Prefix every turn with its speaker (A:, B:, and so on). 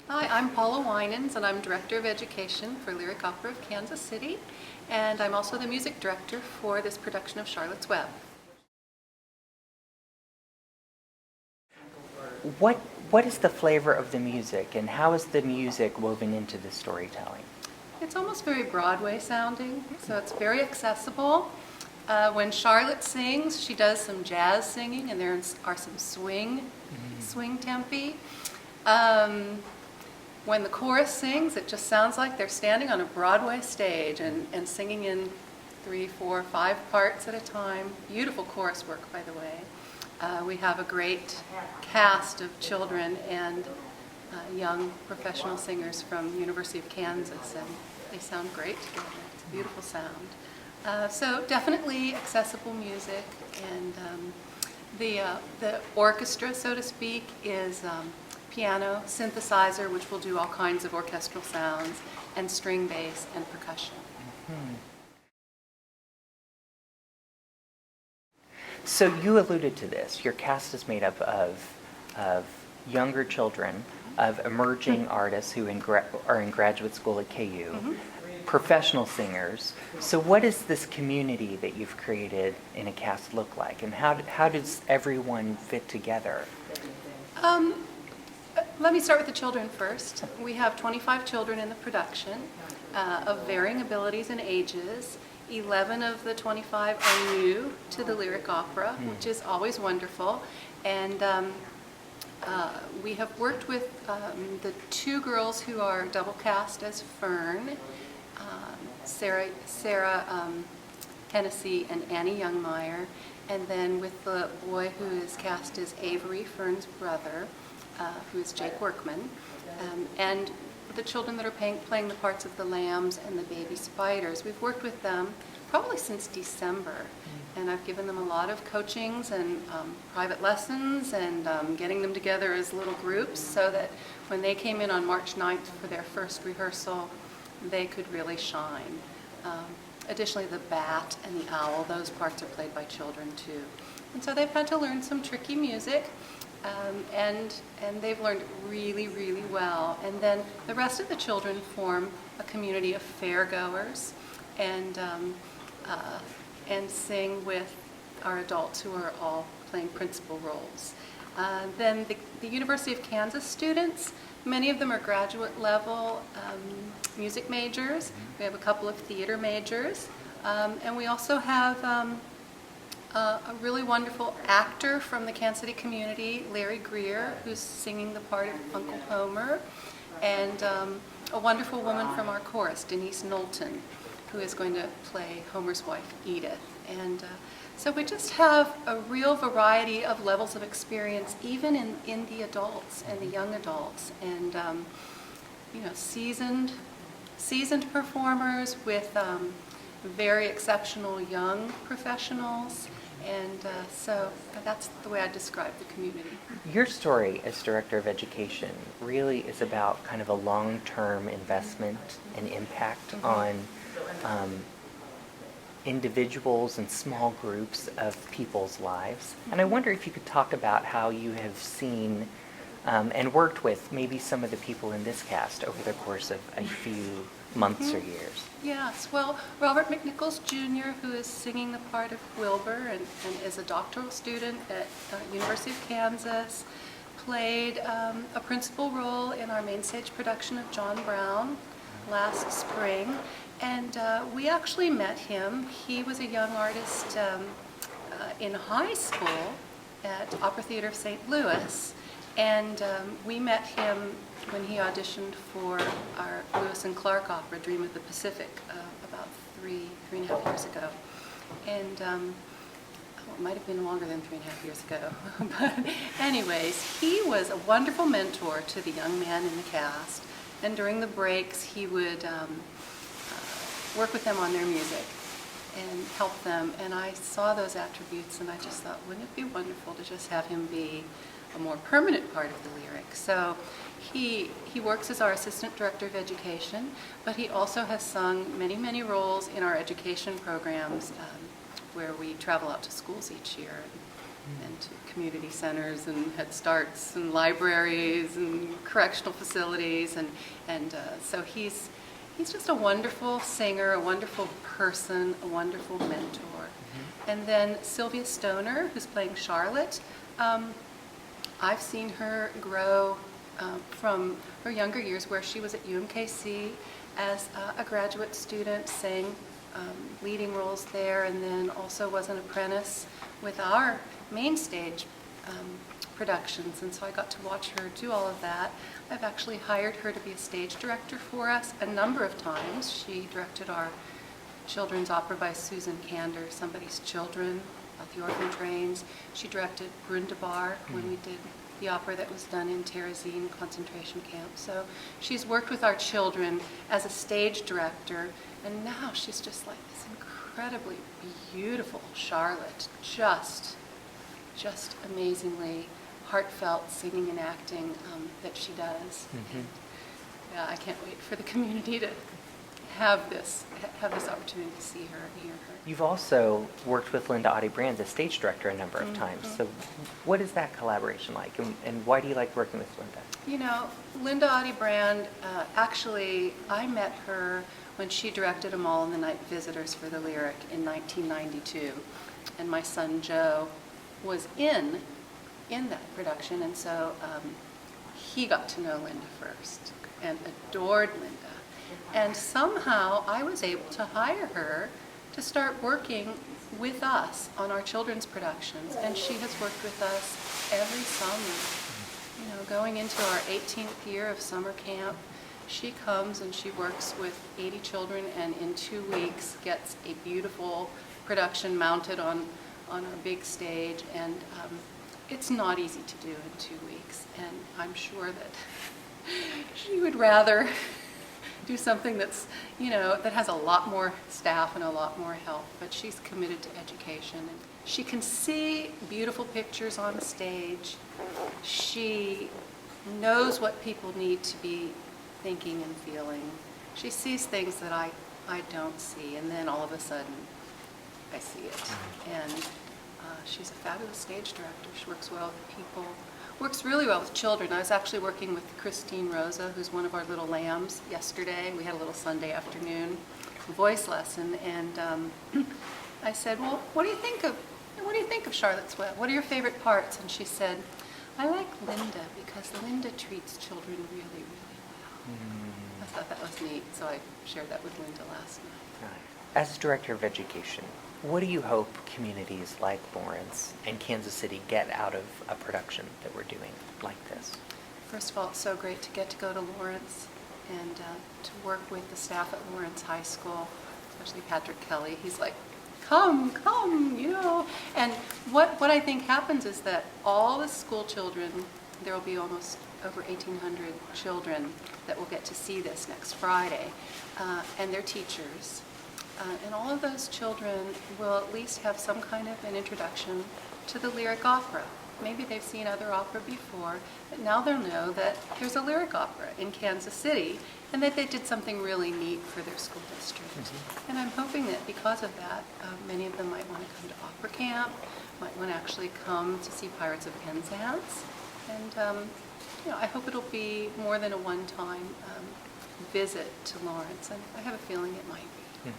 A: Hi, I'm Paula Winans, and I'm Director of Education for Lyric Opera of Kansas City, and I'm also the music director for this production of Charlotte's Web.
B: What is the flavor of the music, and how is the music woven into the storytelling?
A: It's almost very Broadway sounding, so it's very accessible. When Charlotte sings, she does some jazz singing, and there are some swing tempi. When the chorus sings, it just sounds like they're standing on a Broadway stage and singing in 3, 4, 5 parts at a time. Beautiful chorus work, by the way. We have a great cast of children and young professional singers from the University of Kansas, and they sound great together. It's a beautiful sound. So definitely accessible music, and the orchestra, so to speak, is piano, synthesizer, which will do all kinds of orchestral sounds, and string bass and percussion.
B: Mm-hmm. So you alluded to this. Your cast is made up of younger children, of emerging artists who are in graduate school at KU, professional singers. So what does this community that you've created in a cast look like, and how does everyone fit together?
A: Let me start with the children first. We have 25 children in the production of varying abilities and ages. 11 of the 25 are new to the lyric opera, which is always wonderful. And we have worked with the 2 girls who are double cast as Fern, Sarah Hennessy and Annie Youngmeyer, and then with the boy who is cast as Avery, Fern's brother, who is Jake Workman, and the children that are playing the parts of the lambs and the baby spiders. We've worked with them probably since December, and I've given them a lot of coachings and private lessons, and getting them together as little groups so that when they came in on March 9th for their first rehearsal, they could really shine. Additionally, the bat and the owl, those parts are played by children too. And so they've had to learn some tricky music, and they've learned really, really well. And then the rest of the children form a community of fairgoers and sing with our adults who are all playing principal roles. Then the University of Kansas students, many of them are graduate level music majors. We have a couple of theater majors, and we also have a really wonderful actor from the Kansas City community, Larry Greer, who's singing the part of Uncle Homer, and a wonderful woman from our chorus, Denise Knowlton, who is going to play Homer's wife, Edith. And so we just have a real variety of levels of experience, even in the adults and the young adults, and seasoned performers with very exceptional young professionals. And so that's the way I describe the community.
B: Your story as Director of Education really is about kind of a long-term investment and impact on individuals and small groups of people's lives. And I wonder if you could talk about how you have seen and worked with maybe some of the people in this cast over the course of a few months or years.
A: Yes, well, Robert McNichols Jr., who is singing the part of Wilbur and is a doctoral student at University of Kansas, played a principal role in our main stage production of John Brown last spring. And we actually met him. He was a young artist in high school at Opera Theater of St. Louis. And we met him when he auditioned for our Lewis and Clark opera, Dream of the Pacific, about three and a half years ago. And it might have been longer than 3.5 years ago. But anyways, he was a wonderful mentor to the young man in the cast. And during the breaks, he would work with them on their music and help them. And I saw those attributes, and I just thought, wouldn't it be wonderful to just have him be a more permanent part of the lyric? So he works as our Assistant Director of Education, but he also has sung many, many roles in our education programs where we travel out to schools each year and into community centers and Head Starts and libraries and correctional facilities, and so he's just a wonderful singer, a wonderful person, a wonderful mentor. And then Sylvia Stoner, who's playing Charlotte, I've seen her grow from her younger years, where she was at UMKC as a graduate student, sang leading roles there, and then also was an apprentice with our main stage productions, and so I got to watch her do all of that. I've actually hired her to be a stage director for us a number of times. She directed our children's opera by Susan Kander, Somebody's Children, about the orphan trains. She directed Brundabar when we did the opera that was done in Terezin concentration camp. So she's worked with our children as a stage director, and now she's just like this incredibly beautiful Charlotte, just amazingly heartfelt singing and acting that she does. Yeah, I can't wait for the community to have this opportunity to see her, hear her.
B: You've also worked with Linda Oddie Brand as stage director a number of times. So what is that collaboration like, and why do you like working with Linda?
A: You know, Linda Oddie Brand, actually, I met her when she directed Them All in the Night Visitors for the Lyric in 1992. And my son Joe was in that production, and so he got to know Linda first and adored Linda. And somehow I was able to hire her to start working with us on our children's productions, and she has worked with us every summer. You know, going into our 18th year of summer camp, she comes and she works with 80 children, and in 2 weeks gets a beautiful production mounted on our big stage, and it's not easy to do in 2 weeks, and I'm sure that she would rather do something that's, you know, that has a lot more staff and a lot more help, but she's committed to education. And she can see beautiful pictures on stage. She knows what people need to be thinking and feeling. She sees things that I don't see, and then all of a sudden I see it. And she's a fabulous stage director. She works well with people. Works really well with children. I was actually working with Christine Rosa, who's one of our little lambs, yesterday. We had a little Sunday afternoon voice lesson, and I said, "Well, what do you think of Charlotte's Web? What are your favorite parts?" And she said, "I like Linda because Linda treats children really, really well." I thought that was neat, so I shared that with Linda last night.
B: As Director of Education, what do you hope communities like Lawrence and Kansas City get out of a production that we're doing like this?
A: First of all, it's so great to get to go to Lawrence and to work with the staff at Lawrence High School, especially Patrick Kelly. He's like, come, you know. And what I think happens is that all the school children, there will be almost over 1,800 children that will get to see this next Friday, and their teachers. And all of those children will at least have some kind of an introduction to the lyric opera. Maybe they've seen other opera before, but now they'll know that there's a lyric opera in Kansas City, and that they did something really neat for their school district. And I'm hoping that because of that, many of them might want to come to opera camp, might want to actually come to see Pirates of Penzance. And you know, I hope it'll be more than a one-time visit to Lawrence, and I have a feeling it might be.